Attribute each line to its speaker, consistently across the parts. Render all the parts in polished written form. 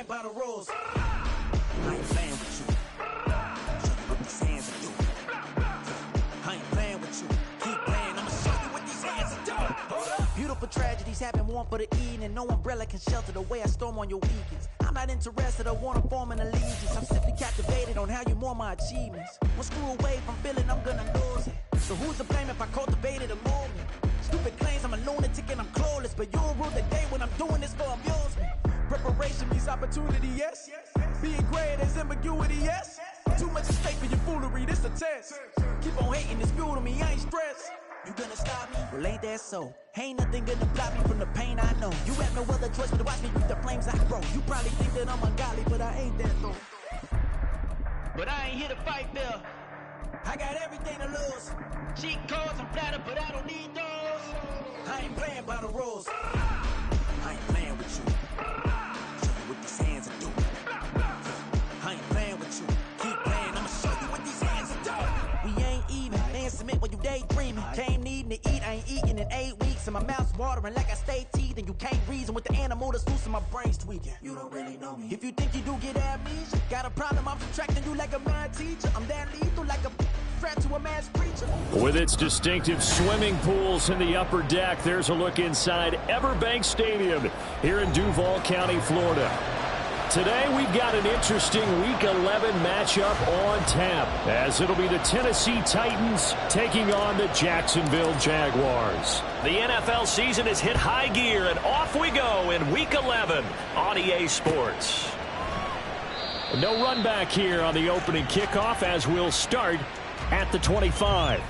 Speaker 1: by the rules. I ain't playing with you. Show you what these hands are doing. I ain't playing with you. Keep playing, I'ma show you what these hands are doing. Beautiful tragedies happen one for the evening. No umbrella can shelter the way I storm on your weekends. I'm not interested, I wanna form an allegiance. I'm simply captivated on how you more my achievements. One screw away from feeling I'm gonna lose it. So who's to blame if I cultivated a movement? Stupid claims I'm a lunatic and I'm clueless, but you'll rule the day when I'm doing this for amusement. Preparation means opportunity, yes. Being great is ambiguity, yes. Too much at stake for your foolery, this a test. Keep on hating, it's fuel to me, I ain't stressed. You gonna stop me? Well, ain't that so? Ain't nothing gonna block me from the pain I know. You have no other choice but to watch me with the flames I grow. You probably think that I'm ungodly, but I ain't that though. But I ain't here to fight, Bill. I got everything to lose. Cheat codes, I'm flattered, but I don't need those. I ain't playing by the rules. I ain't playing with you. Show you what these hands are doing. I ain't playing with you. Keep playing, I'ma show you what these hands are doing. We ain't even. Man, submit when you daydreaming. Came needing to eat, I ain't eating in 8 weeks. And my mouth's watering like I stay teeth. And you can't reason with the animal that's loose and my brain's tweaking. You don't really know me. If you think you do get amnesia, got a problem, I'm subtracting you like a mad teacher. I'm that lethal like a threat to a mass preacher.
Speaker 2: With its distinctive swimming pools in the upper deck, there's a look inside Everbank Stadium here in Duval County, Florida. Today, we've got an interesting Week 11 matchup on tap, as it'll be the Tennessee Titans taking on the Jacksonville Jaguars. The NFL season has hit high gear, and off we go in Week 11 on EA Sports. No run back here on the opening kickoff, as we'll start at the 25.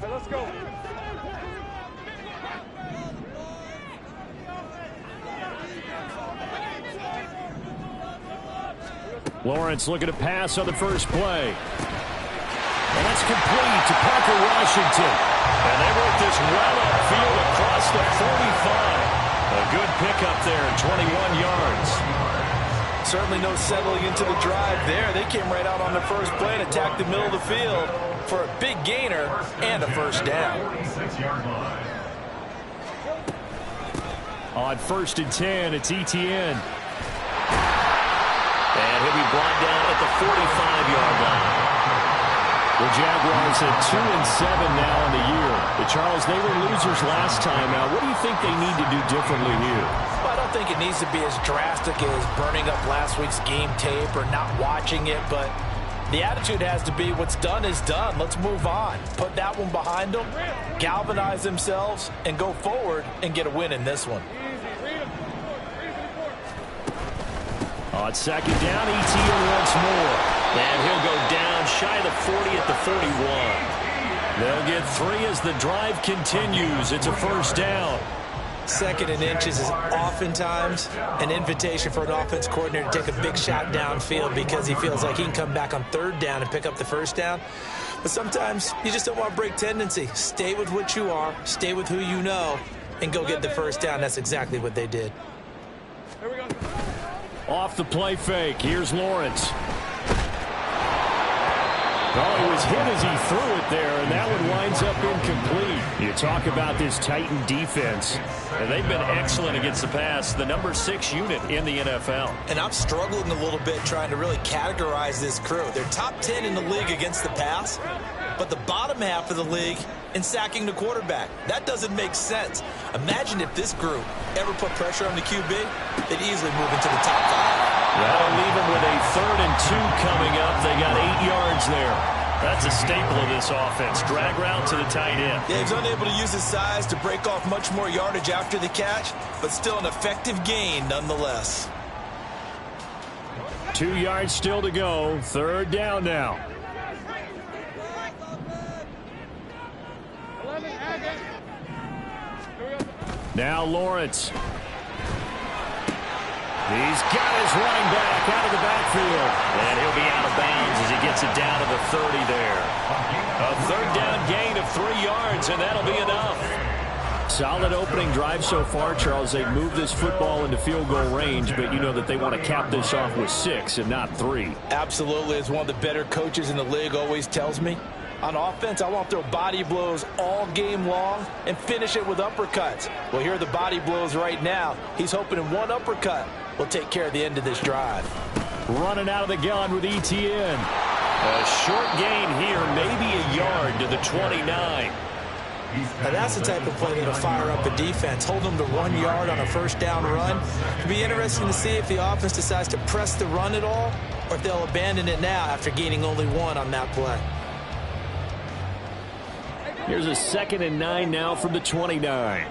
Speaker 3: Let's go.
Speaker 2: Lawrence looking to pass on the first play. And that's complete to Parker Washington. And they work this well upfield across the 45. A good pickup there, 21 yards.
Speaker 4: Certainly no settling into the drive there. They came right out on the first play and attacked the middle of the field for a big gainer and a first down.
Speaker 2: On 1st and 10, it's Etienne. And he'll be brought down at the 45-yard line. The Jaguars at 2-7 now in the year. But Charles, they were losers last time out. What do you think they need to do differently here?
Speaker 4: Well, I don't think it needs to be as drastic as burning up last week's game tape or not watching it, but the attitude has to be what's done is done. Let's move on. Put that one behind them, galvanize themselves, and go forward and get a win in this one.
Speaker 2: On 2nd down, Etienne once more. And he'll go down shy of the 40 at the 41. They'll get 3 as the drive continues. It's a first down.
Speaker 4: 2nd and inches is oftentimes an invitation for an offense coordinator to take a big shot downfield because he feels like he can come back on 3rd down and pick up the first down. But sometimes you just don't want to break tendency. Stay with what you are, stay with who you know, and go get the first down. That's exactly what they did.
Speaker 3: Here we go.
Speaker 2: Off the play fake, here's Lawrence. Oh, he was hit as he threw it there, and that one winds up incomplete. You talk about this Titan defense, and they've been excellent against the pass, the number 6 unit in the NFL.
Speaker 4: And I'm struggling a little bit trying to really categorize this crew. They're top 10 in the league against the pass, but the bottom half of the league in sacking the quarterback. That doesn't make sense. Imagine if this group ever put pressure on the QB, they'd easily move into the top 5.
Speaker 2: That'll leave them with a 3rd and 2 coming up. They got 8 yards there. That's a staple of this offense. Drag route to the tight end.
Speaker 4: Yeah, he's unable to use his size to break off much more yardage after the catch, but still an effective gain nonetheless.
Speaker 2: 2 yards still to go. 3rd down now. Now Lawrence. He's got his running back out of the backfield. And he'll be out of bounds as he gets it down to the 30 there. A third down gain of 3 yards, and that'll be enough. Solid opening drive so far, Charles. They've moved this football into field goal range, but you know that they want to cap this off with 6 and not 3.
Speaker 4: Absolutely. As one of the better coaches in the league always tells me, on offense, I want to throw body blows all game long and finish it with uppercuts. Well, here are the body blows right now. He's hoping in one uppercut will take care of the end of this drive.
Speaker 2: Running out of the gun with ETN. A short gain here, maybe a yard to the 29.
Speaker 4: Now that's the type of play that'll fire up a defense. Hold them to 1 yard on a first down run. It'll be interesting to see if the offense decides to press the run at all or if they'll abandon it now after gaining only 1 on that play.
Speaker 2: Here's a 2nd and 9 now from the 29.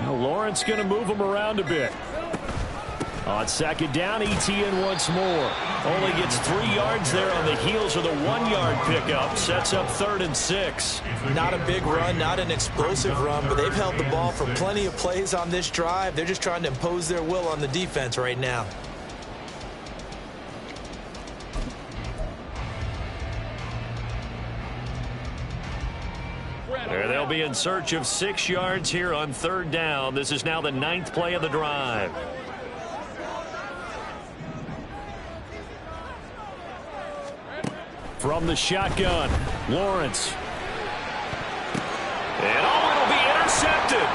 Speaker 2: Now Lawrence going to move him around a bit. On 2nd down, ETN once more. Only gets 3 yards there on the heels of the 1-yard pickup. Sets up 3rd and 6.
Speaker 4: Not a big run, not an explosive run, but they've held the ball for plenty of plays on this drive. They're just trying to impose their will on the defense right now.
Speaker 2: There they'll be in search of 6 yards here on 3rd down. This is now the 9th play of the drive. From the shotgun, Lawrence. And it'll be intercepted.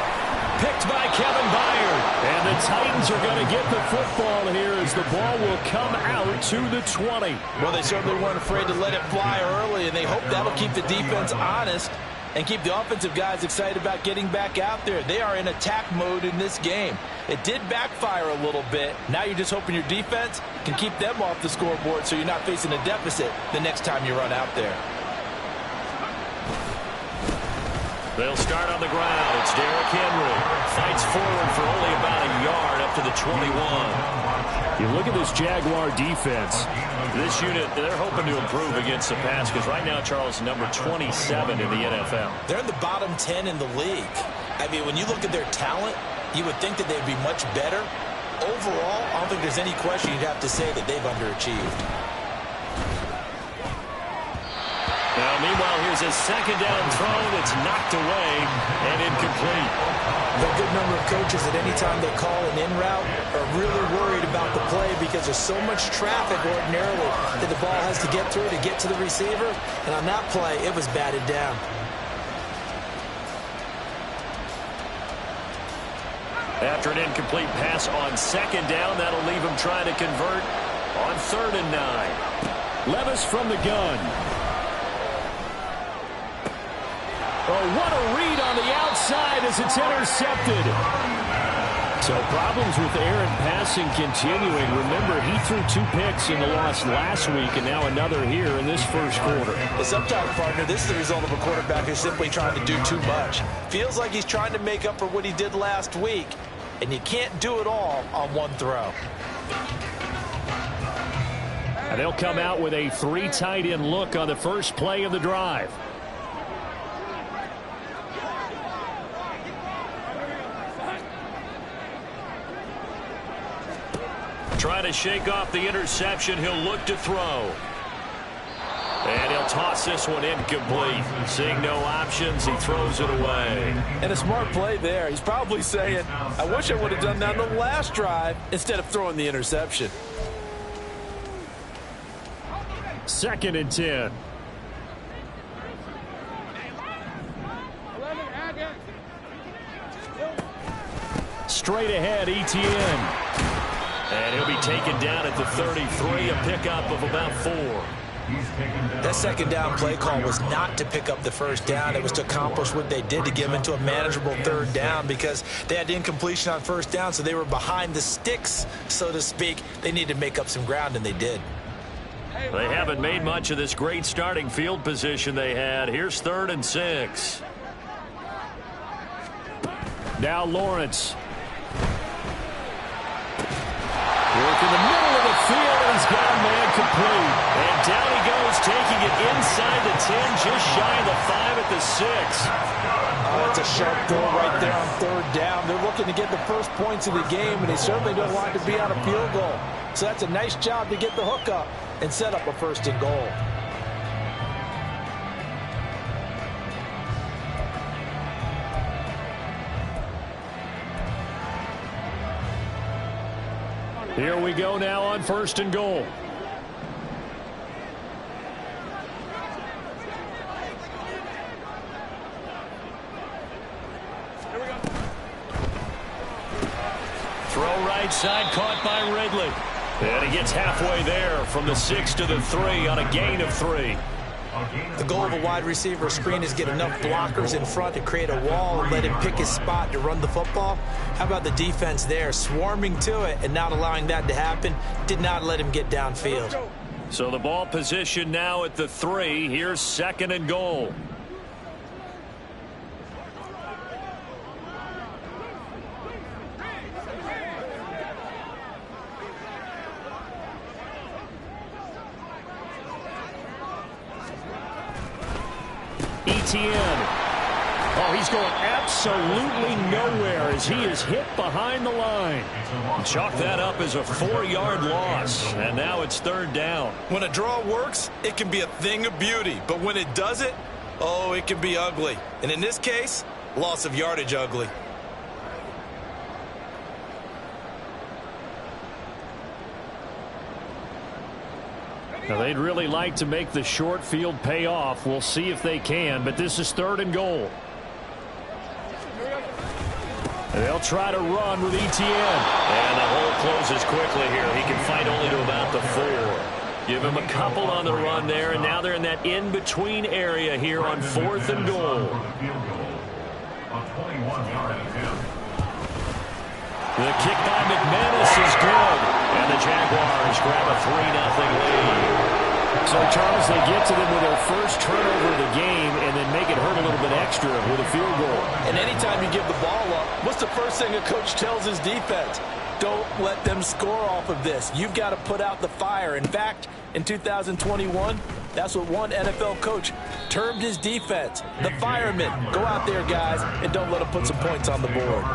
Speaker 2: Picked by Kevin Byard. And the Titans are going to get the football here as the ball will come out to the 20.
Speaker 4: Well, they certainly weren't afraid to let it fly early, and they hope that'll keep the defense honest and keep the offensive guys excited about getting back out there. They are in attack mode in this game. It did backfire a little bit. Now you're just hoping your defense can keep them off the scoreboard so you're not facing a deficit the next time you run out there.
Speaker 2: They'll start on the ground. It's Derrick Henry. Fights forward for only about a yard up to the 21. You look at this Jaguar defense. This unit, they're hoping to improve against the pass because right now, Charles, number 27 in the NFL.
Speaker 4: They're in the bottom 10 in the league. I mean, when you look at their talent, you would think that they'd be much better. Overall, I don't think there's any question you'd have to say that they've underachieved.
Speaker 2: Now, meanwhile, here's a 2nd down throw that's knocked away and incomplete.
Speaker 4: A good number of coaches at any time they call an in route are really worried about the play because there's so much traffic ordinarily that the ball has to get through to get to the receiver. And on that play, it was batted down.
Speaker 2: After an incomplete pass on 2nd down, that'll leave him trying to convert on 3rd and 9. Levis from the gun. Oh, what a read on the outside as it's intercepted. So problems with errant passing continuing. Remember, he threw 2 picks in the loss last week and now another here in this first quarter.
Speaker 4: But sometimes, partner, this is the result of a quarterback who's simply trying to do too much. Feels like he's trying to make up for what he did last week, and you can't do it all on one throw.
Speaker 2: And they'll come out with a 3 tight end look on the first play of the drive. Trying to shake off the interception. He'll look to throw. And he'll toss this one incomplete. Seeing no options, he throws it away.
Speaker 4: And a smart play there. He's probably saying, I wish I would have done that on the last drive instead of throwing the interception.
Speaker 2: 2nd and 10. Straight ahead, ETN. And he'll be taken down at the 33, a pickup of about 4.
Speaker 4: That 2nd down play call was not to pick up the first down. It was to accomplish what they did to get them into a manageable 3rd down because they had incompletion on 1st down, so they were behind the sticks, so to speak. They needed to make up some ground, and they did.
Speaker 2: They haven't made much of this great starting field position they had. Here's 3rd and 6. Now Lawrence. Work in the middle of the field. He's got a man complete. And down he goes, taking it inside the 10, just shy of the 5 at the 6.
Speaker 4: That's a sharp throw right there on third down. They're looking to get the first points of the game, and they certainly don't want to be on a field goal. So that's a nice job to get the hook up and set up a first and goal.
Speaker 2: Here we go now on first and goal. Throw right side, caught by Ridley. And he gets halfway there from the 6 to the 3 on a gain of 3.
Speaker 4: The goal of a wide receiver screen is get enough blockers in front to create a wall and let him pick his spot to run the football. How about the defense there, swarming to it and not allowing that to happen? Did not let him get downfield.
Speaker 2: So the ball position now at the 3. Here's second and goal. ETN. Oh, he's going absolutely nowhere as he is hit behind the line. Chalk that up as a 4-yard loss, and now it's third down.
Speaker 5: When a draw works, it can be a thing of beauty, but when it doesn't, oh, it can be ugly. And in this case, loss of yardage ugly.
Speaker 2: Now, they'd really like to make the short field pay off. We'll see if they can, but this is third and goal. And they'll try to run with ETN. And the hole closes quickly here. He can fight only to about the 4. Give him a couple on the run there, and now they're in that in-between area here on fourth and goal. The kick by McManus is good, and the Jaguars grab a 3-0 lead. So, Charles, they get to them with their first turnover of the game and then make it hurt a little bit extra with a field goal.
Speaker 4: And anytime you give the ball up, what's the first thing a coach tells his defense? Don't let them score off of this. You've got to put out the fire. In fact, in 2021, that's what one NFL coach termed his defense, the firemen. Go out there, guys, and don't let them put some points on the board.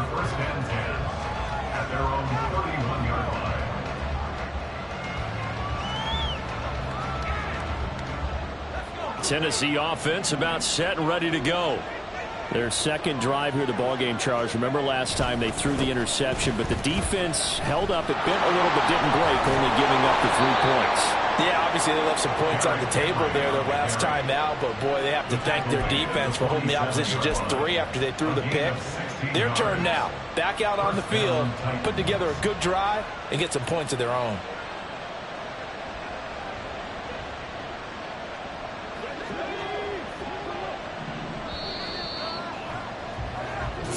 Speaker 2: Tennessee offense about set and ready to go. Their second drive here, the ballgame, Charles. Remember last time they threw the interception, but the defense held up. It bent a little but didn't break, only giving up the 3 points.
Speaker 4: Yeah, obviously they left some points on the table there their last time out, but boy, they have to thank their defense for holding the opposition just 3 after they threw the pick. Their turn now. Back out on the field, put together a good drive, and get some points of their own.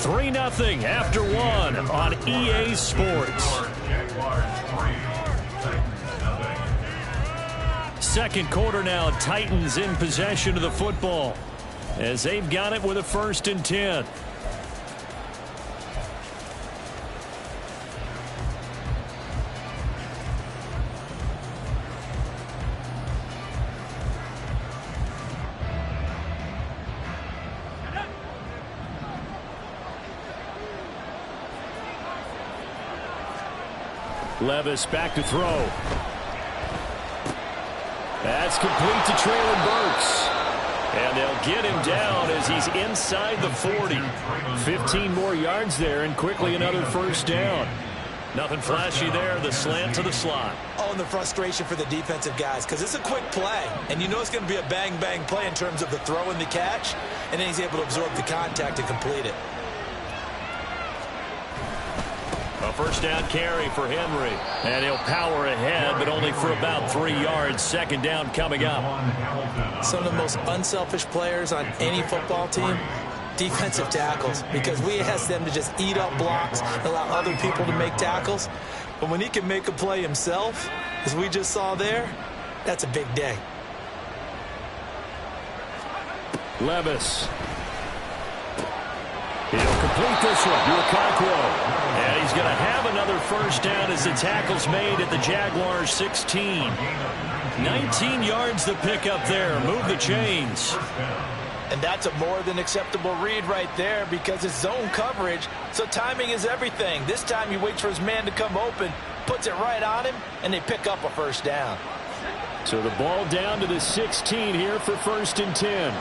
Speaker 2: 3-0 after 1 on EA Sports. Second quarter now, Titans in possession of the football as they've got it with a 1st and 10. Levis back to throw. That's complete to Traylon Burks. And they'll get him down as he's inside the 40. 15 more yards there and quickly another 1st down. Nothing flashy there. The slant to the slot.
Speaker 4: Oh, and the frustration for the defensive guys because it's a quick play. And you know it's going to be a bang-bang play in terms of the throw and the catch. And then he's able to absorb the contact and complete it.
Speaker 2: A 1st down carry for Henry. And he'll power ahead, but only for about 3 yards. 2nd down coming up.
Speaker 4: Some of the most unselfish players on any football team, defensive tackles, because we ask them to just eat up blocks, allow other people to make tackles. But when he can make a play himself, as we just saw there, that's a big day.
Speaker 2: Levis. He'll complete this one. Lukaku. And he's going to have another first down as the tackle's made at the Jaguars 16. 19 yards to pick up there. Move the chains.
Speaker 4: And that's a more than acceptable read right there because it's zone coverage, so timing is everything. This time he waits for his man to come open, puts it right on him, and they pick up a first down.
Speaker 2: So the ball down to the 16 here for 1st and 10.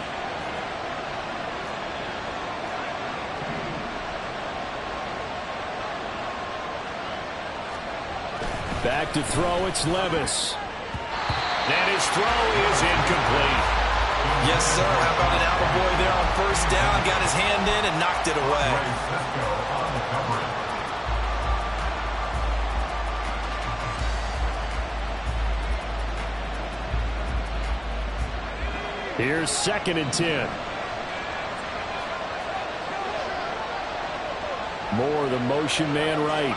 Speaker 2: Back to throw, it's Levis. And his throw is incomplete.
Speaker 5: Yes, sir. How about an attaboy there on first down? Got his hand in and knocked it away.
Speaker 2: Here's 2nd and 10. Moore, the motion man right.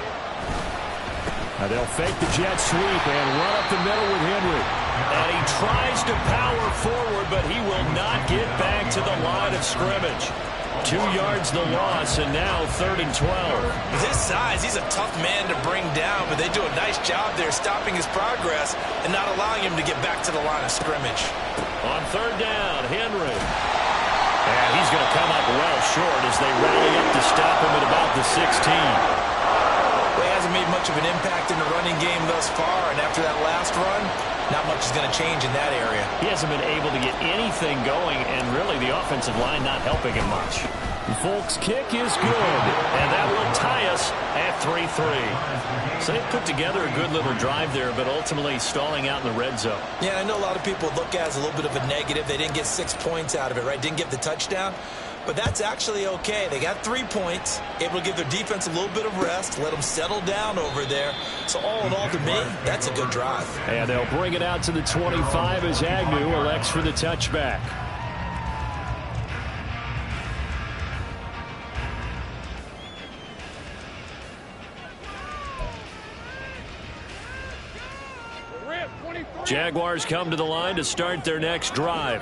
Speaker 2: Now they'll fake the jet sweep and run up the middle with Henry. And he tries to power forward, but he will not get back to the line of scrimmage. 2 yards the loss, and now 3rd and 12.
Speaker 5: With his size, he's a tough man to bring down, but they do a nice job there stopping his progress and not allowing him to get back to the line of scrimmage.
Speaker 2: On 3rd down, Henry. And he's going to come up well short as they rally up to stop him at about the 16.
Speaker 4: Well, he hasn't made much of an impact in the running game thus far, and after that last run, not much is going to change in that area.
Speaker 2: He hasn't been able to get anything going, and really the offensive line not helping him much. Folks' kick is good, and that will tie us at 3-3. So they put together a good little drive there, but ultimately stalling out in the red zone.
Speaker 4: Yeah, I know a lot of people look at it as a little bit of a negative. They didn't get 6 points out of it, right? Didn't get the touchdown. But that's actually okay. They got 3 points, able to give their defense a little bit of rest, let them settle down over there. So all in all, to me, that's a good drive.
Speaker 2: And they'll bring it out to the 25 as Agnew elects for the touchback. Jaguars come to the line to start their next drive.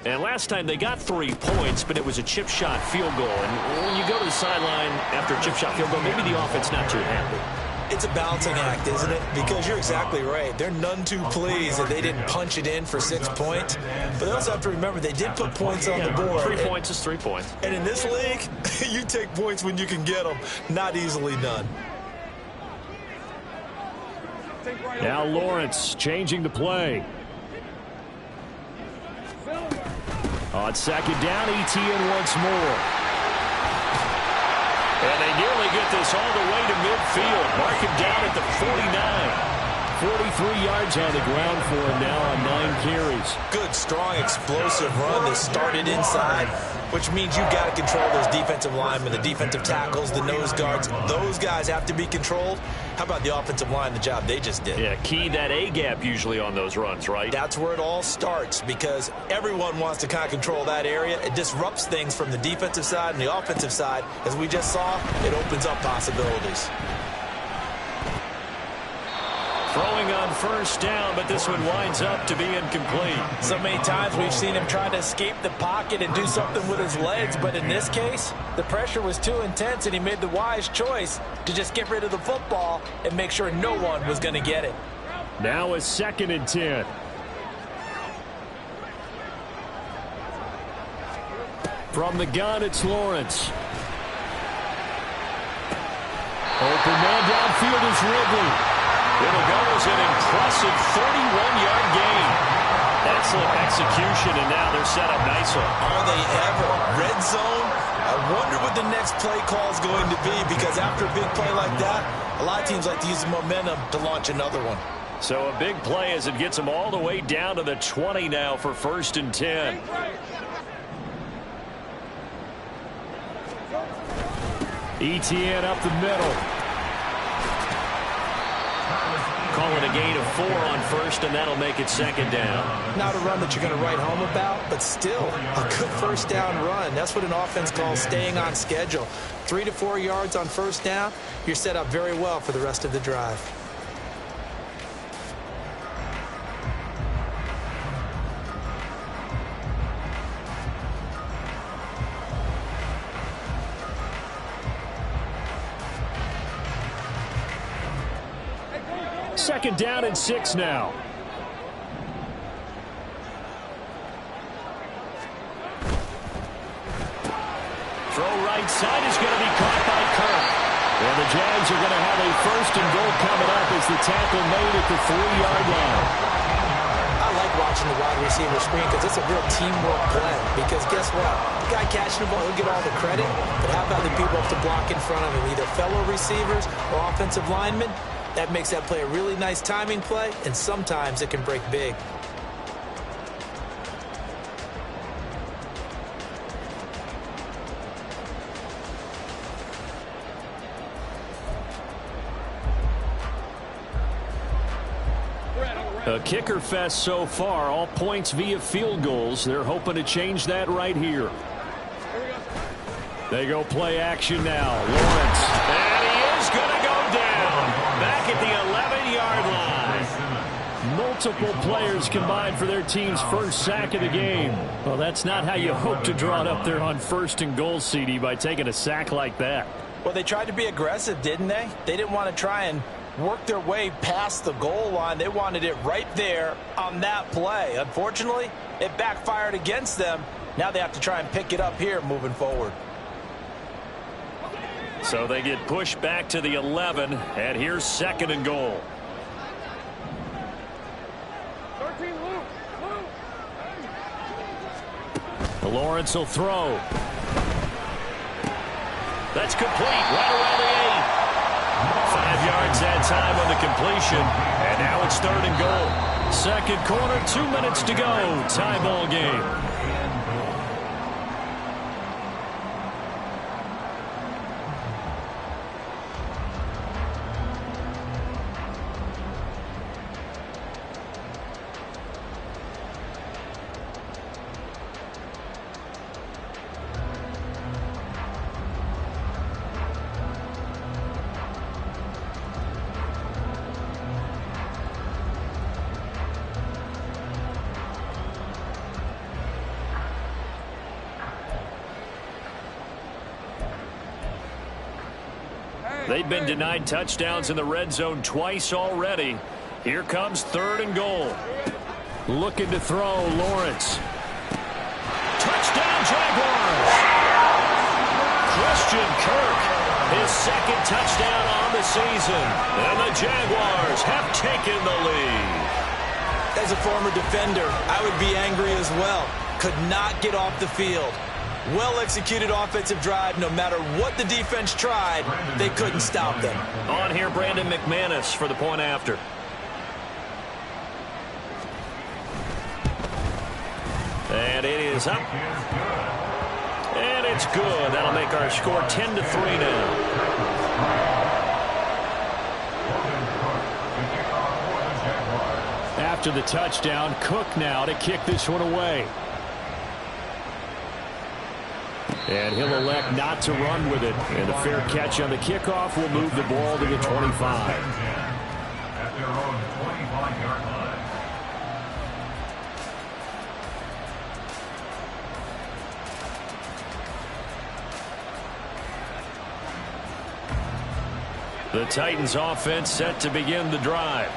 Speaker 2: And last time they got 3 points, but it was a chip shot field goal. And when you go to the sideline after a chip shot field goal, maybe the offense not too happy.
Speaker 4: It's a balancing act, isn't it? Because you're exactly right. They're none too pleased that they didn't punch it in for 6 points. But they also have to remember they did put points on the board.
Speaker 2: 3 points is 3 points.
Speaker 4: And in this league, you take points when you can get them. Not easily done.
Speaker 2: Now Lawrence changing the play. On 2nd down, ETN once more. And they nearly get this all the way to midfield. Mark him down at the 49. 43 yards on the ground for him now on 9 carries.
Speaker 4: Good, strong, explosive run that started inside, which means you've got to control those defensive linemen, the defensive tackles, the nose guards. Those guys have to be controlled. How about the offensive line, the job they just did?
Speaker 2: Yeah, key that A-gap usually on those runs, right?
Speaker 4: That's where it all starts because everyone wants to kind of control that area. It disrupts things from the defensive side and the offensive side. As we just saw, it opens up possibilities.
Speaker 2: Throwing on 1st down, but this one winds up to be incomplete.
Speaker 4: So many times we've seen him try to escape the pocket and do something with his legs, but in this case, the pressure was too intense and he made the wise choice to just get rid of the football and make sure no one was going to get it.
Speaker 2: Now it's 2nd and 10. From the gun, it's Lawrence. Open man downfield is Ridley. It'll go as an impressive 31-yard gain. Excellent execution, and now they're set up nicely.
Speaker 4: Are they ever? Red zone? I wonder what the next play call is going to be because after a big play like that, a lot of teams like to use the momentum to launch another one.
Speaker 2: So a big play as it gets them all the way down to the 20 now for 1st and 10. ETN up the middle. Call it a gain of 4 on 1st, and that'll make it 2nd down.
Speaker 4: Not a run that you're going to write home about, but still a good 1st down run. That's what an offense calls staying on schedule. 3 to 4 yards on 1st down, you're set up very well for the rest of the drive.
Speaker 2: 2nd down and 6 now. Throw right side is going to be caught by Kirk. And the Jags are going to have a 1st and goal coming up as the tackle made at the 3-yard line.
Speaker 4: I like watching the wide receiver screen because it's a real teamwork play. Because guess what? The guy catching the ball, he'll get all the credit. But how about the people have to block in front of him, either fellow receivers or offensive linemen? That makes that play a really nice timing play, and sometimes it can break big.
Speaker 2: A kicker fest so far, all points via field goals. They're hoping to change that right here. They go play action now. Lawrence. And he is going to go down. Back at the 11-yard line. Multiple players combined for their team's first sack of the game. Well, that's not how you hope to draw it up there on 1st and goal, CD, by taking a sack like that.
Speaker 6: Well, they tried to be aggressive, didn't they? They didn't want to try and work their way past the goal line. They wanted it right there on that play. Unfortunately, it backfired against them. Now they have to try and pick it up here moving forward.
Speaker 2: So they get pushed back to the 11, and here's 2nd and goal.
Speaker 3: 13, Luke.
Speaker 2: Lawrence will throw. That's complete right around the 8. 5 yards that time on the completion, and now it's 3rd and goal. 2nd quarter, 2 minutes to go. Tie ball game. They've been denied touchdowns in the red zone twice already. Here comes 3rd and goal. Looking to throw, Lawrence. Touchdown, Jaguars! Christian Kirk, his 2nd touchdown on the season. And the Jaguars have taken the lead.
Speaker 6: As a former defender, I would be angry as well. Could not get off the field. Well-executed offensive drive. No matter what the defense tried, they couldn't stop them.
Speaker 2: On here, Brandon McManus for the point after. And it is up. And it's good. That'll make our score 10-3 now. After the touchdown, Cook now to kick this one away. And he'll elect not to run with it. And the fair catch on the kickoff will move the ball to the 25.
Speaker 7: At their own 25-yard line.
Speaker 2: The Titans offense set to begin the drive.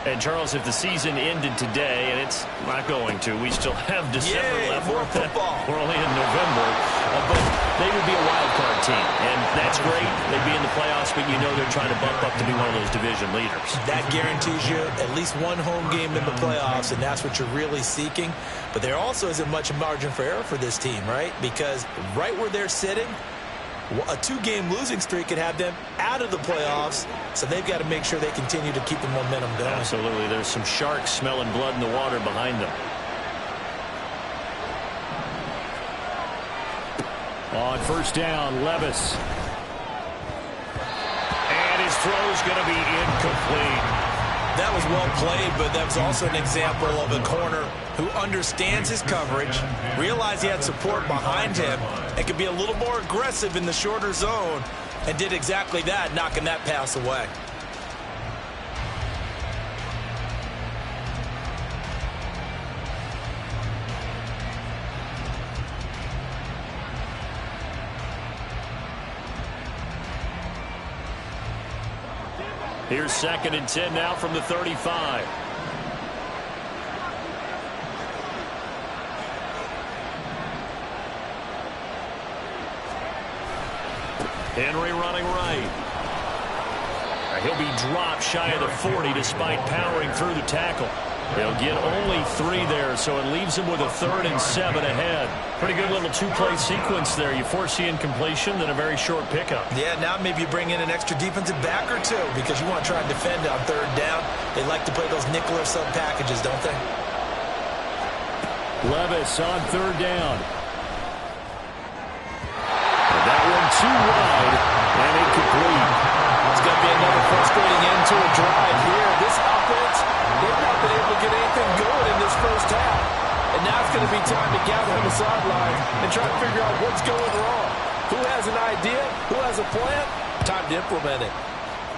Speaker 2: And, Charles, if the season ended today, and it's not going to, we still have December left.
Speaker 6: More football.
Speaker 2: We're only in November. But they would be a wild card team, and that's great. They'd be in the playoffs, but you know they're trying to bump up to be one of those division leaders.
Speaker 6: That guarantees you at least one home game in the playoffs, and that's what you're really seeking. But there also isn't much margin for error for this team, right? Because right where they're sitting, a 2-game losing streak could have them out of the playoffs, so they've got to make sure they continue to keep the momentum going.
Speaker 2: Absolutely. There's some sharks smelling blood in the water behind them. On 1st down, Levis. And his throw's going to be incomplete.
Speaker 6: That was well played, but that was also an example of a corner who understands his coverage, realized he had support behind him, and could be a little more aggressive in the shorter zone, and did exactly that, knocking that pass away.
Speaker 2: Here's 2nd and 10 now from the 35. Henry running right. He'll be dropped shy of the 40 despite powering through the tackle. They'll get only 3 there, so it leaves them with a 3rd and 7 ahead. Pretty good little 2-play sequence there. You force the incompletion, then a very short pickup.
Speaker 6: Yeah, now maybe you bring in an extra defensive back or 2 because you want to try and defend on 3rd down. They like to play those nickel or sub packages, don't they?
Speaker 2: Levis on 3rd down. And that one too wide and incomplete.
Speaker 4: It's going to be another frustrating end to a drive here. This offense, they've not been able to get anything going in this first half. And now it's going to be time to gather on the sidelines and try to figure out what's going wrong. Who has an idea? Who has a plan? Time to implement it.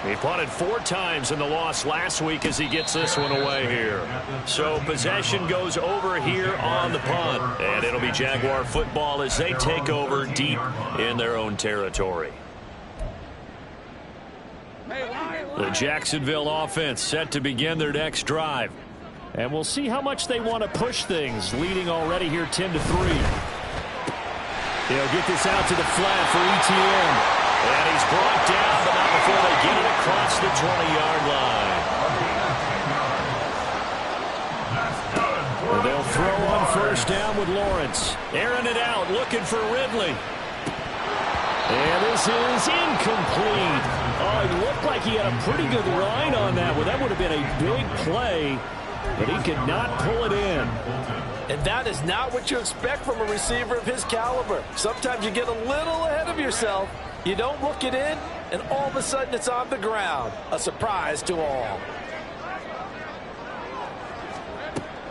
Speaker 2: He punted 4 times in the loss last week as he gets this one away here. So possession goes over here on the punt. And it'll be Jaguar football as they take over deep in their own territory. The Jacksonville offense set to begin their next drive. And we'll see how much they want to push things, leading already here 10-3. He'll get this out to the flat for ETN. And he's brought down, but not before they get it across the 20-yard line. And they'll throw on 1st down with Lawrence. Airing it out, looking for Ridley. And this is incomplete. Oh, it looked like he had a pretty good line on that one. That would have been a big play, but he could not pull it in.
Speaker 4: And that is not what you expect from a receiver of his caliber. Sometimes you get a little ahead of yourself. You don't look it in, and all of a sudden it's on the ground. A surprise to all.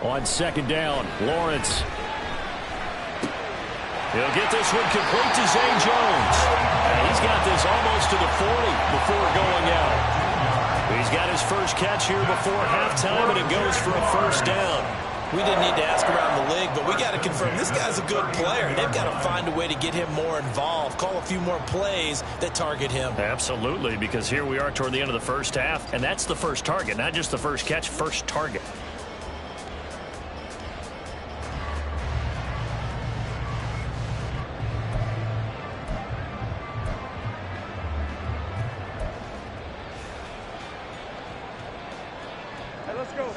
Speaker 2: On 2nd down, Lawrence. He'll get this one complete to Zay Jones. And he's got this almost to the 40 before going out. He's got his first catch here before halftime, and it goes for a 1st down.
Speaker 6: We didn't need to ask around the league, but we got to confirm this guy's a good player. They've got to find a way to get him more involved, call a few more plays that target him.
Speaker 2: Absolutely, because here we are toward the end of the first half, and that's the first target, not just the first catch, first target.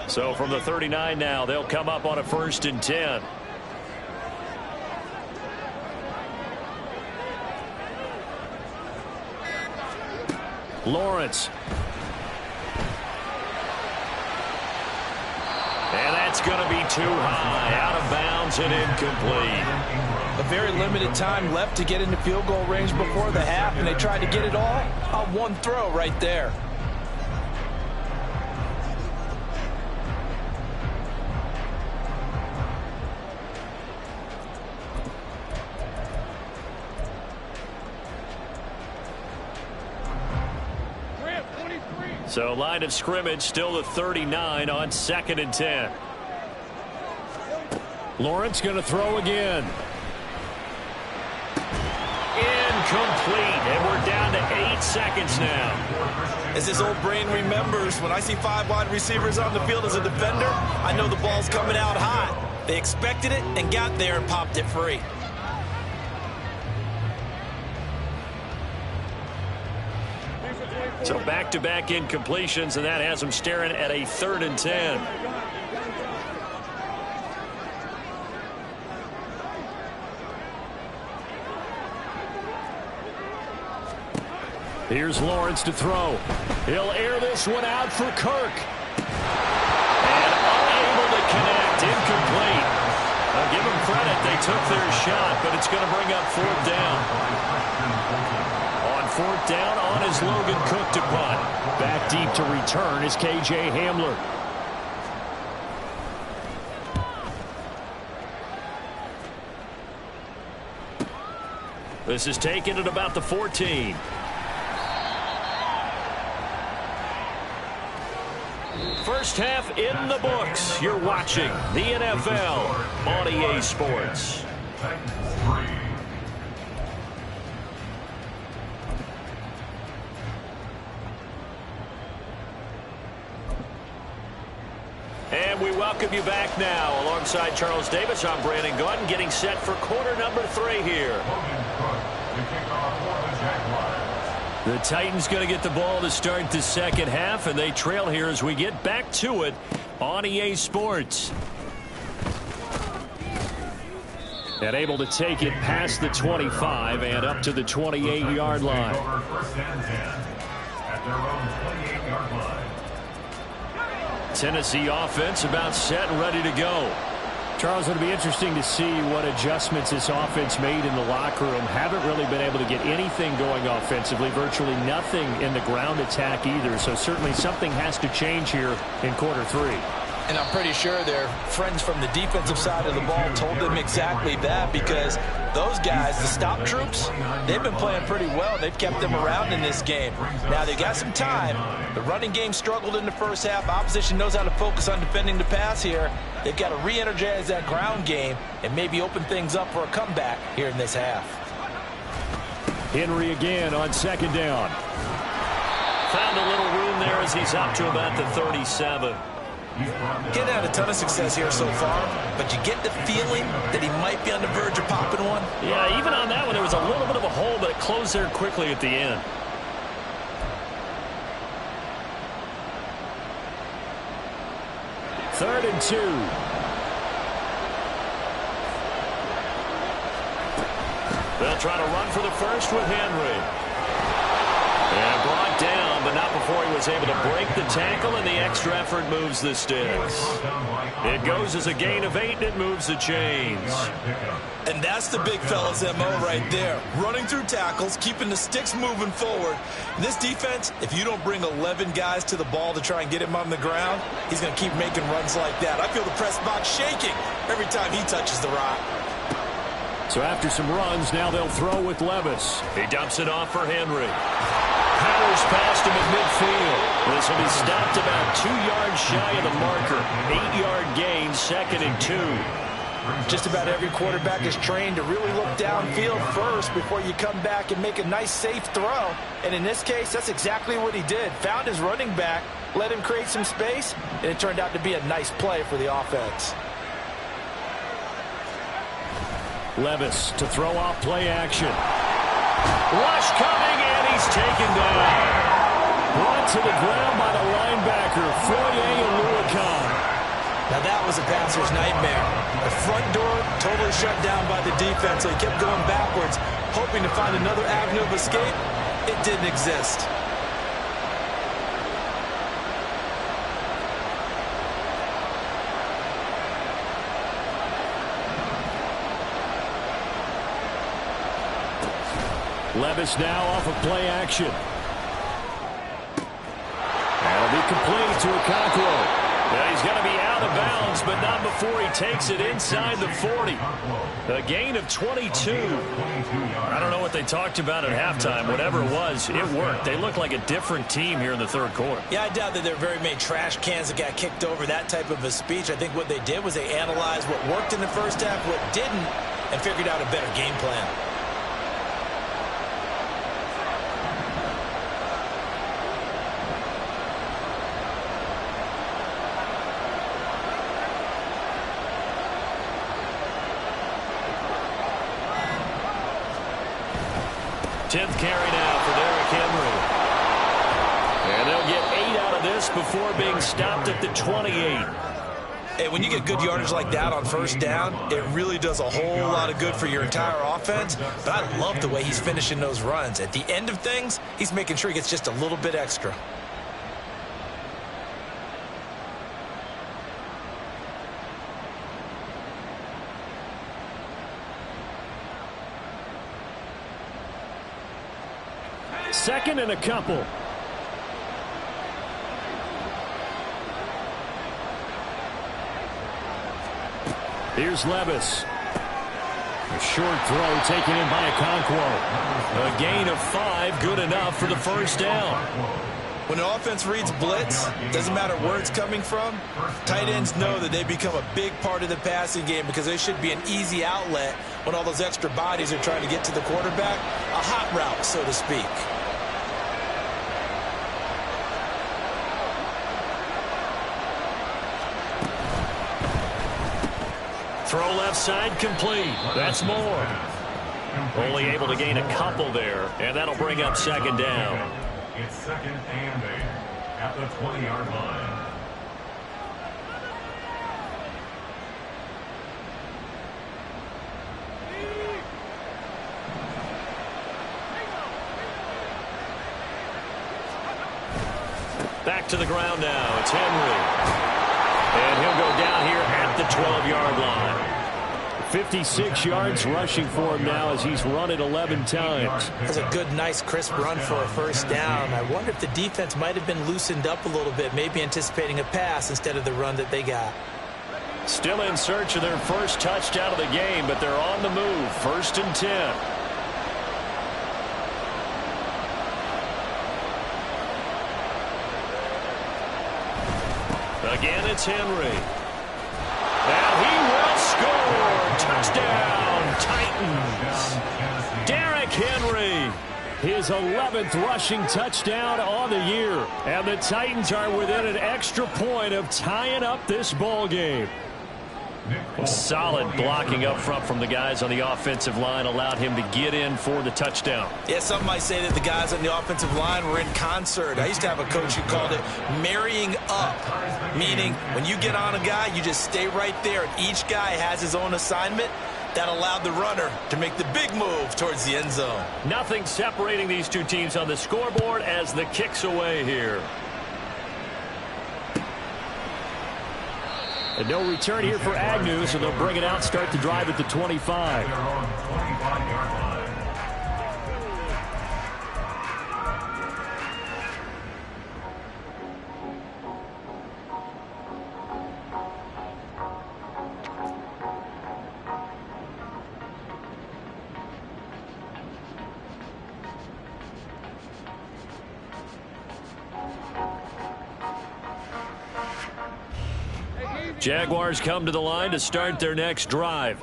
Speaker 2: So from the 39 now, they'll come up on a 1st and 10. Lawrence. And that's going to be too high, out of bounds and incomplete.
Speaker 4: A very limited time left to get into field goal range before the half, and they tried to get it all on one throw right there.
Speaker 2: So line of scrimmage still the 39 on 2nd and 10. Lawrence going to throw again. Incomplete, and we're down to 8 seconds now.
Speaker 6: As his old brain remembers, when I see 5 wide receivers on the field as a defender, I know the ball's coming out hot. They expected it and got there and popped it free.
Speaker 2: So back-to-back incompletions, and that has them staring at a 3rd and 10. Here's Lawrence to throw. He'll air this one out for Kirk. And unable to connect, incomplete. I'll give them credit, they took their shot, but it's going to bring up 4th down. On 4th down, on is Logan Cook to punt. Back deep to return is KJ Hamler. This is taken at about the 14. First half in the books. You're watching the NFL on EA Sports. welcome you back now. Alongside Charles Davis, I'm Brandon Gunn, getting set for quarter number 3 here. The Titans going to get the ball to start the second half, and they trail here as we get back to it on EA Sports. And able to take it past the 25 and up to the 28-yard line. Tennessee offense about set and ready to go.
Speaker 3: Charles, it'll be interesting to see what adjustments this offense made in the locker room. Haven't really been able to get anything going offensively, virtually nothing in the ground attack either. So certainly something has to change here in quarter 3.
Speaker 6: And I'm pretty sure their friends from the defensive side of the ball told them exactly that, because those guys, the stop troops, they've been playing pretty well. They've kept them around in this game. Now, they got some time. The running game struggled in the first half. Opposition knows how to focus on defending the pass here. They've got to re-energize that ground game and maybe open things up for a comeback here in this half.
Speaker 2: Henry again on second down. Found a little room there as he's up to about the 37.
Speaker 6: Getting had a ton of success here so far, but you get the feeling that he might be on the verge of popping one.
Speaker 2: Yeah, even on that one, there was a little bit of a hole, but it closed there quickly at the end. Third and 2. They'll try to run for the first with Henry. And brought down, but not before he was able to break the tackle, and the extra effort moves the sticks. It goes as a gain of 8, and it moves the chains.
Speaker 5: And that's the big fella's MO right there. Running through tackles, keeping the sticks moving forward. This defense, if you don't bring 11 guys to the ball to try and get him on the ground, he's going to keep making runs like that. I feel the press box shaking every time he touches the rock.
Speaker 2: So after some runs, now they'll throw with Levis. He dumps it off for Henry. Powers past him at midfield. This will be stopped about 2 yards shy of the marker. 8-yard gain, 2nd and 2.
Speaker 6: Just about every quarterback is trained to really look downfield first before you come back and make a nice, safe throw. And in this case, that's exactly what he did. Found his running back, let him create some space, and it turned out to be a nice play for the offense.
Speaker 2: Levis to throw off play action. Rush coming, and he's taken down. Brought to the ground by the linebacker, Foye.
Speaker 6: Now that was a passer's nightmare. The front door totally shut down by the defense, so he kept going backwards, hoping to find another avenue of escape. It didn't exist.
Speaker 2: Levis now off of play action. That'll be complete to Okonkwo. Yeah, he's going to be out of bounds, but not before he takes it inside the 40. A gain of 22. I don't know what they talked about at halftime. Whatever it was, it worked. They look like a different team here in the third quarter.
Speaker 6: Yeah, I doubt that there are very many trash cans that got kicked over, that type of a speech. I think what they did was they analyzed what worked in the first half, what didn't, and figured out a better game plan.
Speaker 2: Tenth carry now for Derrick Henry. And they'll get 8 out of this before being stopped at the 28.
Speaker 6: Hey, when you get good yardage like that on first down, it really does a whole lot of good for your entire offense. But I love the way he's finishing those runs. At the end of things, he's making sure he gets just a little bit extra.
Speaker 2: Second and a couple. Here's Levis. A short throw taken in by Okonkwo. A gain of 5, good enough for the first down.
Speaker 5: When the offense reads blitz, doesn't matter where it's coming from, tight ends know that they become a big part of the passing game because they should be an easy outlet when all those extra bodies are trying to get to the quarterback. A hot route, so to speak.
Speaker 2: Throw left side complete. That's more. Only able to gain a couple there, and that'll bring up second down.
Speaker 7: It's second and 8 at the 20-yard line.
Speaker 2: Back to the ground now. It's Henry. And he'll go down here at the 12-yard line. 56 yards rushing for him now as he's run it 11 times.
Speaker 6: That's a good, nice, crisp run for a first down. I wonder if the defense might have been loosened up a little bit, maybe anticipating a pass instead of the run that they got.
Speaker 2: Still in search of their first touchdown of the game, but they're on the move. 1st and 10. Again, it's Henry. And he will score. Touchdown, Titans. Derrick Henry, his 11th rushing touchdown on the year. And the Titans are within an extra point of tying up this ball game. Solid blocking up front from the guys on the offensive line allowed him to get in for the touchdown.
Speaker 6: Yeah, some might say that the guys on the offensive line were in concert. I used to have a coach who called it marrying up, meaning when you get on a guy, you just stay right there. Each guy has his own assignment. That allowed the runner to make the big move towards the end zone.
Speaker 2: Nothing separating these two teams on the scoreboard as the kick's away here. And no return here for Agnew, so they'll bring it out, start the drive at the 25.
Speaker 7: Their own 25-yard line.
Speaker 2: Jaguars come to the line to start their next drive.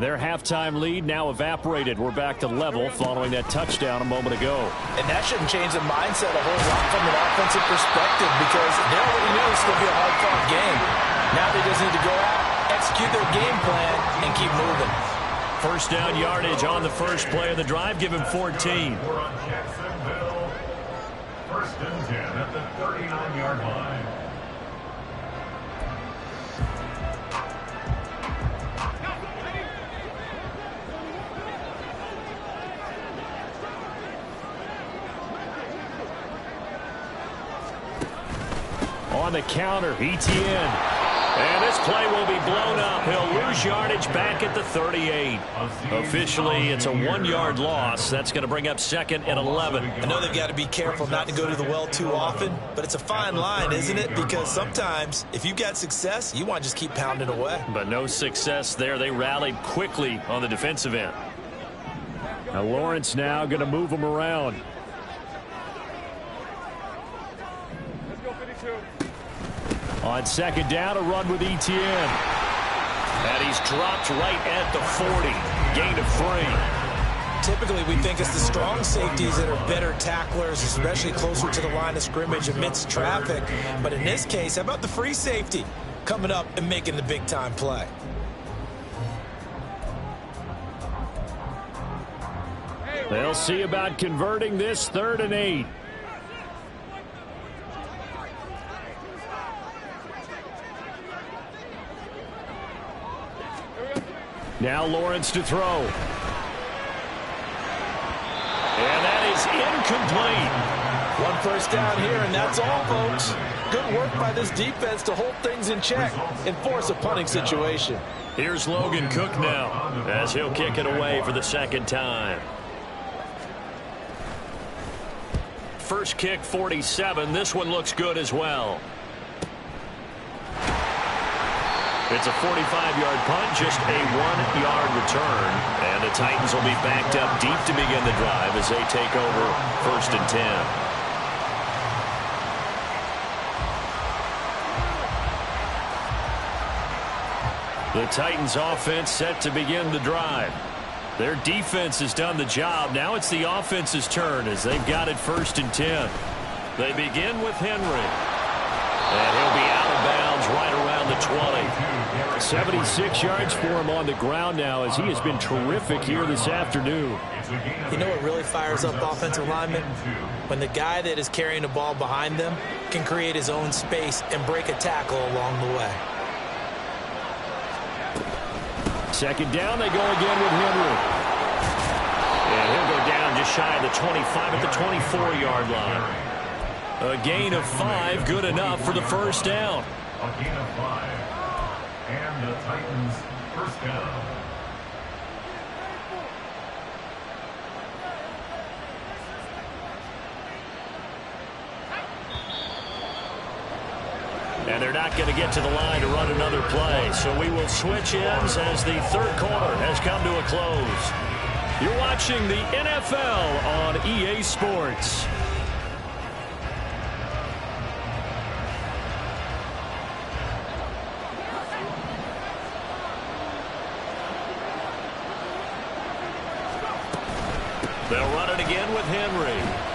Speaker 2: Their halftime lead now evaporated. We're back to level following that touchdown a moment ago.
Speaker 6: And that shouldn't change the mindset a whole lot from an offensive perspective because they already knew it's going to be a hard-fought game. Now they just need to go out, execute their game plan, and keep moving.
Speaker 2: First down yardage on the first play of the drive. Give him 14.
Speaker 7: We're on Jacksonville. 1st and 10 at the 39-yard line.
Speaker 2: On the counter, Etienne. And this play will be blown up. He'll lose yardage back at the 38. Officially, it's a 1-yard loss. That's going to bring up 2nd and 11.
Speaker 6: I know they've got to be careful not to go to the well too often, but it's a fine line, isn't it? Because sometimes, if you got success, you want to just keep pounding away.
Speaker 2: But no success there. They rallied quickly on the defensive end. Now Lawrence now going to move them around. On 2nd down, a run with Etienne. And he's dropped right at the 40. Gain of 3.
Speaker 6: Typically, we think it's the strong safeties that are better tacklers, especially closer to the line of scrimmage amidst traffic. But in this case, how about the free safety coming up and making the big-time play?
Speaker 2: They'll see about converting this 3rd and 8. Now Lawrence to throw. And that is incomplete.
Speaker 6: 1 first down here, and that's all, folks. Good work by this defense to hold things in check and force a punting situation.
Speaker 2: Here's Logan Cook now as he'll kick it away for the 2nd time. First kick, 47. This one looks good as well. It's a 45-yard punt, just a 1-yard return. And the Titans will be backed up deep to begin the drive as they take over 1st and 10. The Titans offense set to begin the drive. Their defense has done the job. Now it's the offense's turn as they've got it 1st and 10. They begin with Henry. And he'll be out of bounds right around the 20.
Speaker 3: 76 yards for him on the ground now, as he has been terrific here this afternoon.
Speaker 6: You know what really fires up offensive linemen? When the guy that is carrying the ball behind them can create his own space and break a tackle along the way.
Speaker 3: Second down, they go again with Henry.
Speaker 2: And he'll go down just shy of the 25 at the 24-yard line. A gain of 5, good enough for the first down.
Speaker 7: A gain of 5. And the Titans first down.
Speaker 2: And they're not going to get to the line to run another play. So we will switch ends as the third quarter has come to a close. You're watching the NFL on EA Sports. They'll run it again with Henry.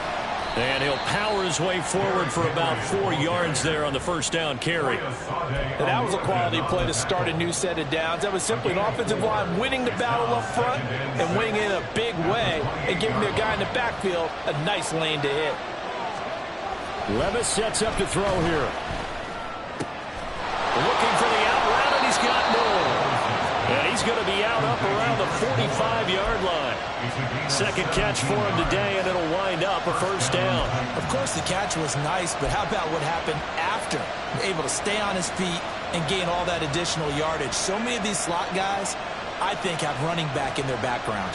Speaker 2: And he'll power his way forward for about 4 yards there on the first down carry.
Speaker 6: And that was a quality play to start a new set of downs. That was simply an offensive line winning the battle up front and winning it in a big way and giving their guy in the backfield a nice lane to hit.
Speaker 3: Levis sets up to throw here.
Speaker 2: Looking for the out route, and he's got more. And he's going to be out up around the 45-yard line. Second catch for him today, and it'll wind up a first down.
Speaker 6: Of course, the catch was nice, but how about what happened after? Able to stay on his feet and gain all that additional yardage. So many of these slot guys, I think, have running back in their background.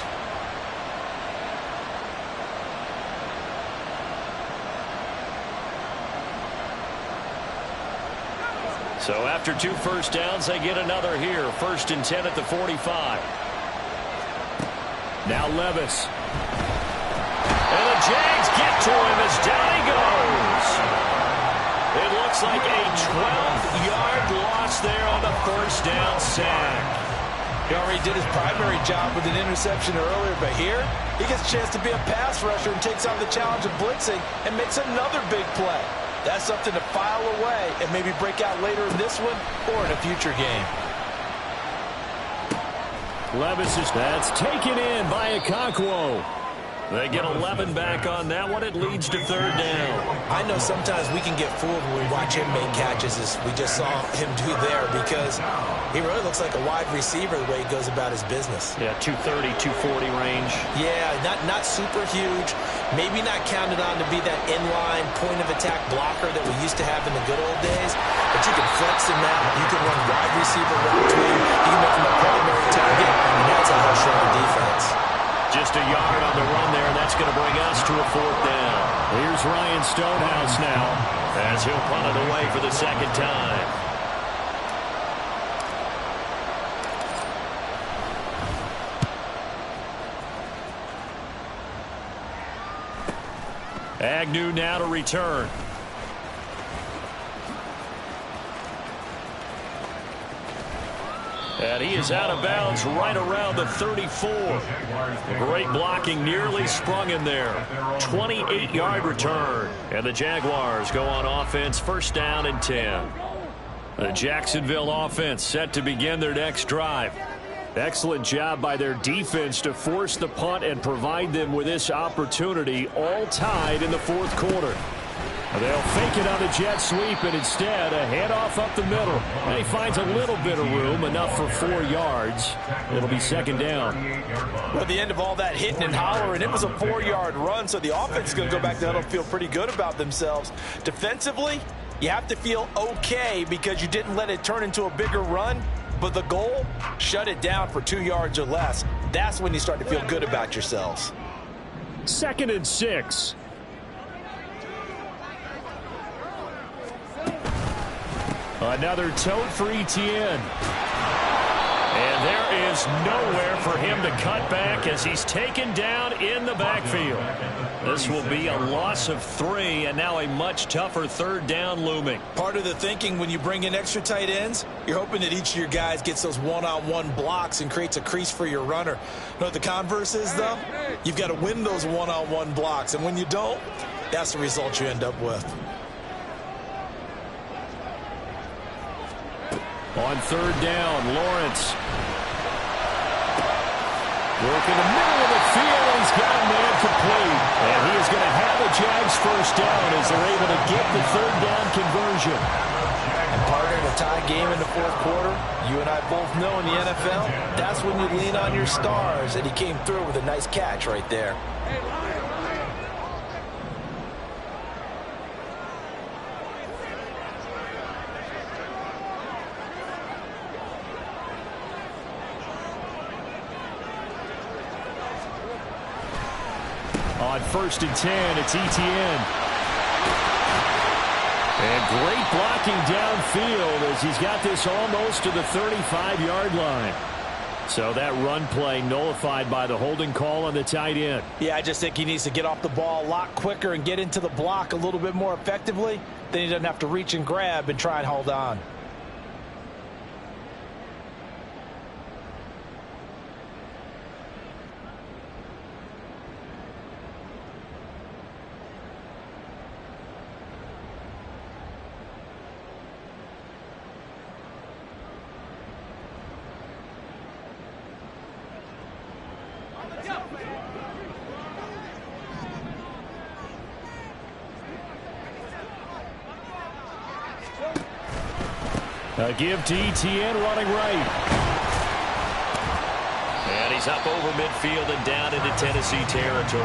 Speaker 2: So after 2 first downs, they get another here. 1st and 10 at the 45.
Speaker 3: Now Levis.
Speaker 2: And the Jags get to him as down he goes. It looks like a 12-yard loss there on the first down sack.
Speaker 6: He already did his primary job with an interception earlier, but here he gets a chance to be a pass rusher and takes on the challenge of blitzing and makes another big play. That's something to file away and maybe break out later in this one or in a future game.
Speaker 3: Levis is that's taken in by Okonkwo.
Speaker 2: They get 11 back on that one. It leads to third down.
Speaker 6: I know sometimes we can get fooled when we watch him make catches as we just saw him do there because he really looks like a wide receiver the way he goes about his business.
Speaker 2: Yeah, 230, 240 range.
Speaker 6: Yeah, not super huge. Maybe not counted on to be that inline point-of-attack blocker that we used to have in the good old days. But you can flex him out. You can run wide receiver route to him. You can make him a primary target, and that's how he'll show the defense.
Speaker 2: Just a yard on the run there, and that's going to bring us to a fourth down.
Speaker 3: Here's Ryan Stonehouse now,
Speaker 2: as he'll punt it away for the second time.
Speaker 3: Agnew now to return.
Speaker 2: And he is out of bounds right around the 34. Great blocking, nearly sprung him there. 28-yard return. And the Jaguars go on offense, first down and 10. The Jacksonville offense set to begin their next drive.
Speaker 3: Excellent job by their defense to force the punt and provide them with this opportunity, all tied in the fourth quarter. They'll fake it on the jet sweep, and instead a handoff up the middle. And he finds a little bit of room, enough for 4 yards. It'll be second down.
Speaker 6: Well, at the end of all that hitting and hollering, it was a 4-yard run, so the offense is going to go back down and feel pretty good about themselves. Defensively, you have to feel okay because you didn't let it turn into a bigger run. But the goal, shut it down for 2 yards or less. That's when you start to feel good about yourselves.
Speaker 3: 2nd and 6. Another tote for Etienne.
Speaker 2: And there is nowhere for him to cut back as he's taken down in the backfield. This will be a loss of 3, and now a much tougher third down looming.
Speaker 6: Part of the thinking when you bring in extra tight ends, you're hoping that each of your guys gets those one-on-one blocks and creates a crease for your runner. You know what the converse is, though? You've got to win those one-on-one blocks, and when you don't, that's the result you end up with.
Speaker 2: On third down, Lawrence. Work in the middle of the field, and he's got a man complete. And he is going to have a Jags first down as they're able to get the third down conversion.
Speaker 6: And partner, in a tie game in the fourth quarter, you and I both know in the NFL, that's when you lean on your stars, and he came through with a nice catch right there.
Speaker 2: On 1st and 10, it's Etienne. And great blocking downfield as he's got this almost to the 35-yard line. So that run play nullified by the holding call on the tight end.
Speaker 6: Yeah, I just think he needs to get off the ball a lot quicker and get into the block a little bit more effectively. Then he doesn't have to reach and grab and try and hold on.
Speaker 2: A give to Etienne running right.
Speaker 3: And he's up over midfield and down into Tennessee territory.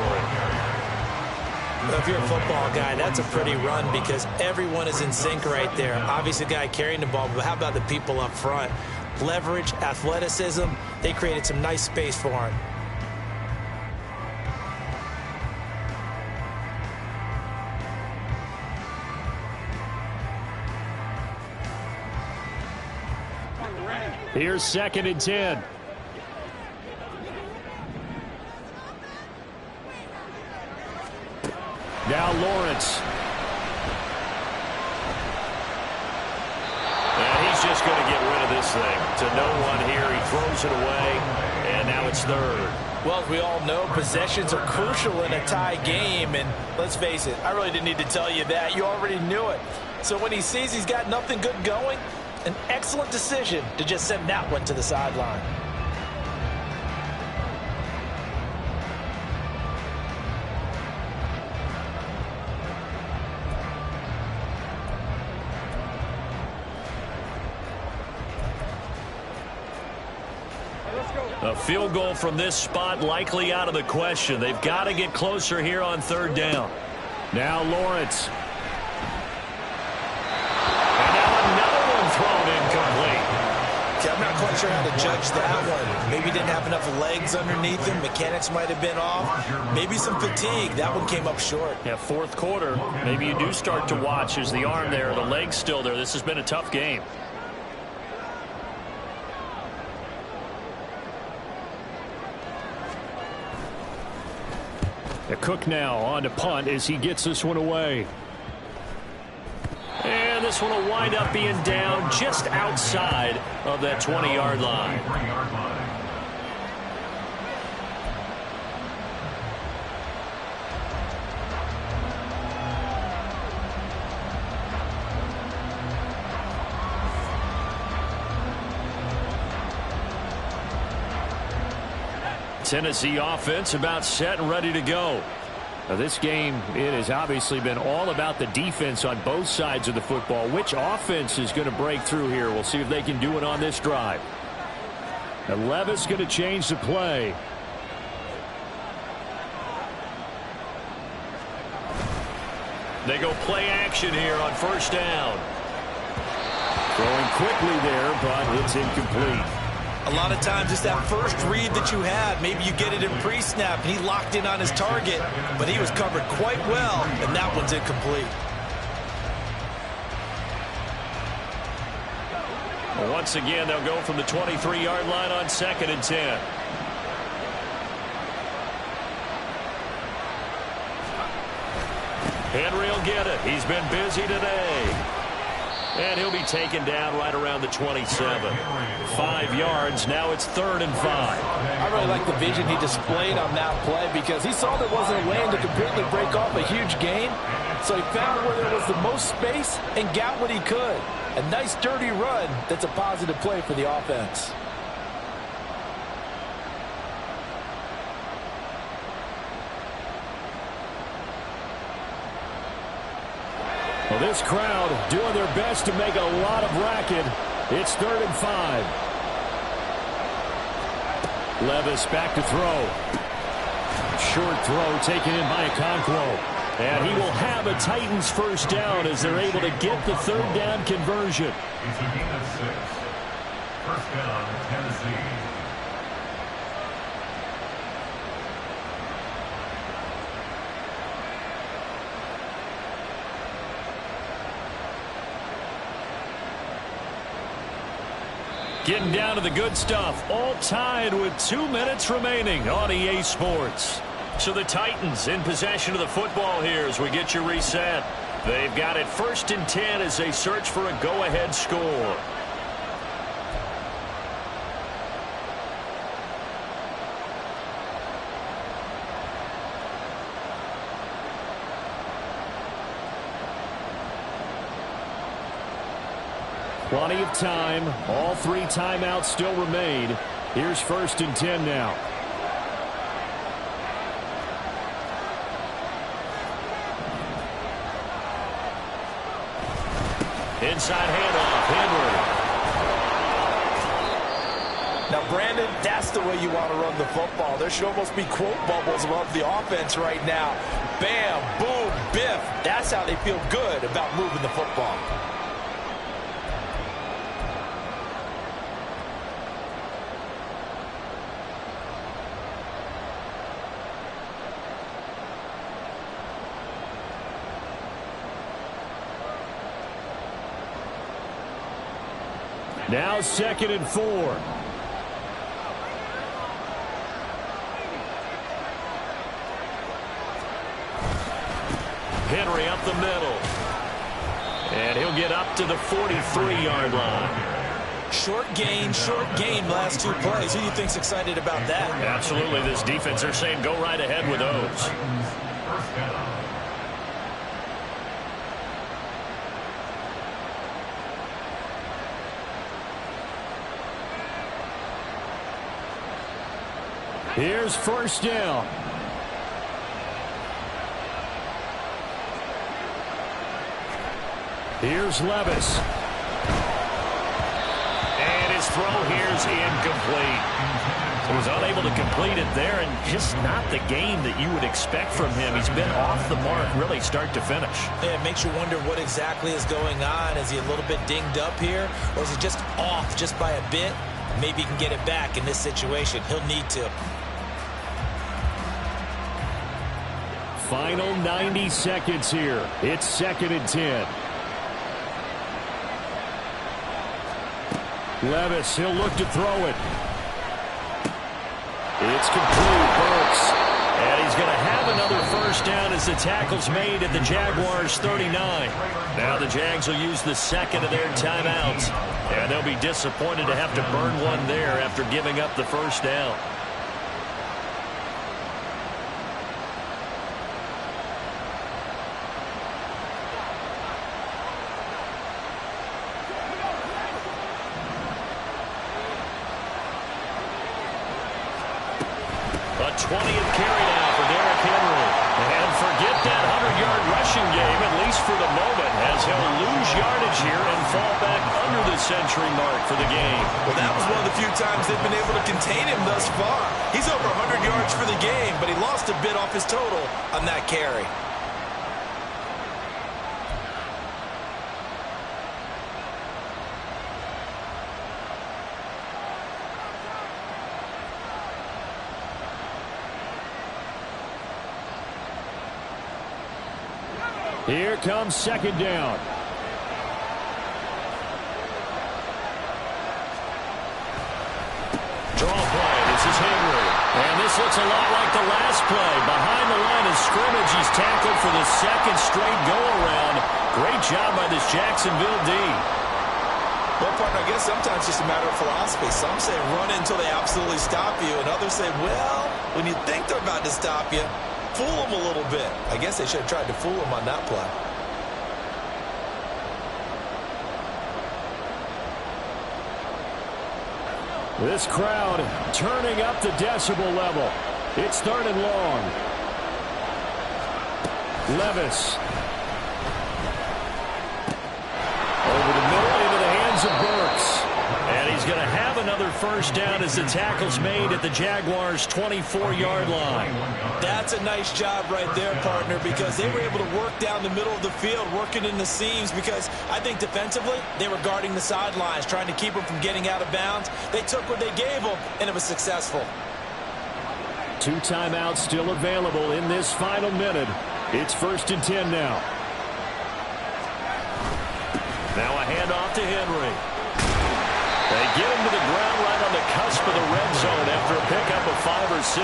Speaker 6: Well, if you're a football guy, that's a pretty run because everyone is in sync right there. Obviously, the guy carrying the ball, but how about the people up front? Leverage, athleticism, they created some nice space for him.
Speaker 2: Here's 2nd and 10. Now Lawrence.
Speaker 3: And he's just going to get rid of this thing. To no one here. He throws it away. And now it's 3rd.
Speaker 6: Well, as we all know, possessions are crucial in a tie game. And let's face it, I really didn't need to tell you that. You already knew it. So when he sees he's got nothing good going, an excellent decision to just send that one to the sideline.
Speaker 2: A field goal from this spot likely out of the question. They've got to get closer here on 3rd down. Now Lawrence. Thrown incomplete.
Speaker 6: Okay, I'm not quite sure how to judge that one. Maybe didn't have enough legs underneath him. Mechanics might have been off. Maybe some fatigue. That one came up short.
Speaker 2: Yeah, 4th quarter. Maybe you do start to watch. Is the arm there, the leg's still there. This has been a tough game. Cook now on to punt as he gets this one away. And this one will wind up being down just outside of that 20-yard line. Tennessee offense about set and ready to go. Now this game, it has obviously been all about the defense on both sides of the football. Which offense is going to break through here? We'll see if they can do it on this drive. And Levis going to change the play. They go play action here on 1st down. Throwing quickly there, but it's incomplete.
Speaker 6: A lot of times it's that first read that you had. Maybe you get it in pre-snap, and he locked in on his target, but he was covered quite well, and that one's incomplete.
Speaker 2: Well, once again, they'll go from the 23-yard line on 2nd and 10. Henry will get it. He's been busy today. And he'll be taken down right around the 27. 5 yards. Now it's 3rd and 5.
Speaker 6: I really like the vision he displayed on that play because he saw there wasn't a lane to completely break off a huge gain. So he found where there was the most space and got what he could. A nice dirty run that's a positive play for the offense.
Speaker 2: Well, this crowd doing their best to make a lot of racket. It's 3rd and 5. Levis back to throw. Short throw taken in by Okonkwo. And he will have a Titans first down as they're able to get the 3rd down conversion.
Speaker 7: It's a gain of 6. First down, Tennessee.
Speaker 2: Getting down to the good stuff. All tied with 2 minutes remaining on EA Sports.
Speaker 3: So the Titans in possession of the football here as we get you reset. They've got it 1st and 10 as they search for a go-ahead score.
Speaker 2: Plenty of time. All 3 timeouts still remain. Here's 1st and 10 now.
Speaker 3: Inside handoff, Henry.
Speaker 6: Now, Brandon, that's the way you want to run the football. There should almost be quote bubbles above the offense right now. Bam, boom, biff. That's how they feel good about moving the football.
Speaker 2: Now 2nd and 4.
Speaker 3: Henry up the middle. And he'll get up to the 43-yard line.
Speaker 6: Short gain, last 2 plays. Who do you think's excited about that?
Speaker 3: Absolutely. This defense, they're saying go right ahead with those.
Speaker 7: First down.
Speaker 2: Here's 1st down. Here's Levis.
Speaker 3: And his throw here's incomplete. He was unable to complete it there, and just not the game that you would expect from him. He's been off the mark really start to finish.
Speaker 6: Yeah, it makes you wonder what exactly is going on. Is he a little bit dinged up here, or is he just off just by a bit? Maybe he can get it back in this situation. He'll need to.
Speaker 2: Final 90 seconds here. It's 2nd and 10. Levis, he'll look to throw it. It's complete. Burks.
Speaker 3: And he's going to have another first down as the tackle's made at the Jaguars 39. Now the Jags will use the 2nd of their timeouts. And they'll be disappointed to have to burn one there after giving up the first down. A 20th carry now for Derrick Henry. And forget that 100-yard rushing game, at least for the moment, as he'll lose yardage here and fall back under the century mark for the game.
Speaker 5: Well, that was one of the few times they've been able to contain him thus far. He's over 100 yards for the game, but he lost a bit off his total on that carry.
Speaker 2: Here comes 2nd down.
Speaker 3: Draw play. This is Henry. And this looks a lot like the last play. Behind the line of scrimmage, he's tackled for the 2nd straight go-around. Great job by this Jacksonville D.
Speaker 5: Well, partner, I guess sometimes it's just a matter of philosophy. Some say run until they absolutely stop you, and others say, well, when you think they're about to stop you, fool them a little bit. I guess they should have tried to fool them on that play.
Speaker 2: This crowd turning up the decibel level. It's third and long. Levis. Over the middle into the hands of Burks. And he's going to have another first down as the tackle's made at the Jaguars' 24-yard line.
Speaker 6: That's a nice job right there, partner, because they were able to work down the middle of the field, working in the seams, because I think defensively they were guarding the sidelines, trying to keep them from getting out of bounds. They took what they gave them, and it was successful.
Speaker 2: 2 timeouts still available in this final minute. It's 1st and 10 now. Now a handoff to Henry. They get him to the ground right on the cusp of the red zone after a pickup of 5 or 6.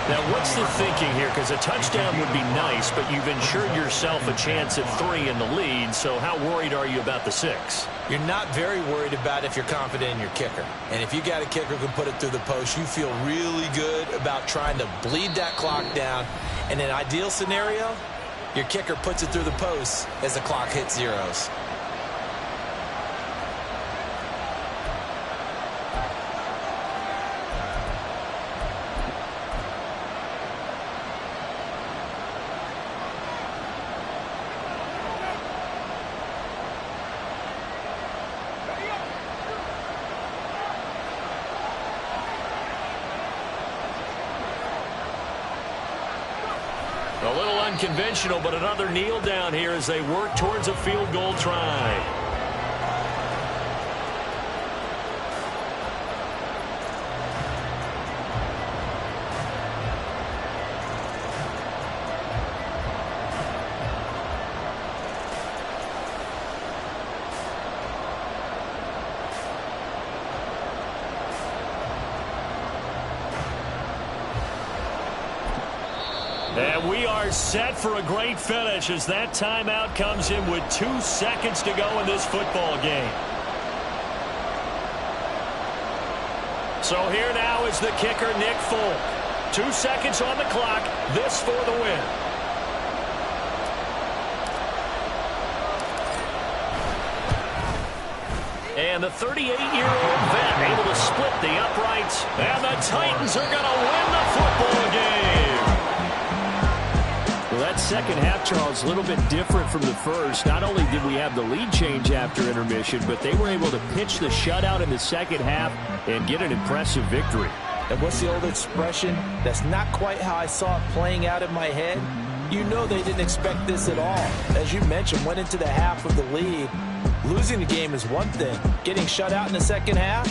Speaker 2: Now, what's the thinking here? Because a touchdown would be nice, but you've ensured yourself a chance at 3 in the lead, so how worried are you about the 6?
Speaker 6: You're not very worried about if you're confident in your kicker. And if you got a kicker who can put it through the post, you feel really good about trying to bleed that clock down. In an ideal scenario, your kicker puts it through the post as the clock hits zeros.
Speaker 2: A little unconventional, but another kneel down here as they work towards a field goal try. And we are set for a great finish as that timeout comes in with 2 seconds to go in this football game. So here now is the kicker, Nick Folk. 2 seconds on the clock. This for the win. And the 38-year-old vet able to split the uprights. And the Titans are going to win the football game. Well, that second half, Charles, a little bit different from the first. Not only did we have the lead change after intermission, but they were able to pitch the shutout in the second half and get an impressive victory.
Speaker 6: And what's the old expression? That's not quite how I saw it playing out in my head. You know they didn't expect this at all. As you mentioned, went into the half with the lead. Losing the game is one thing. Getting shut out in the second half,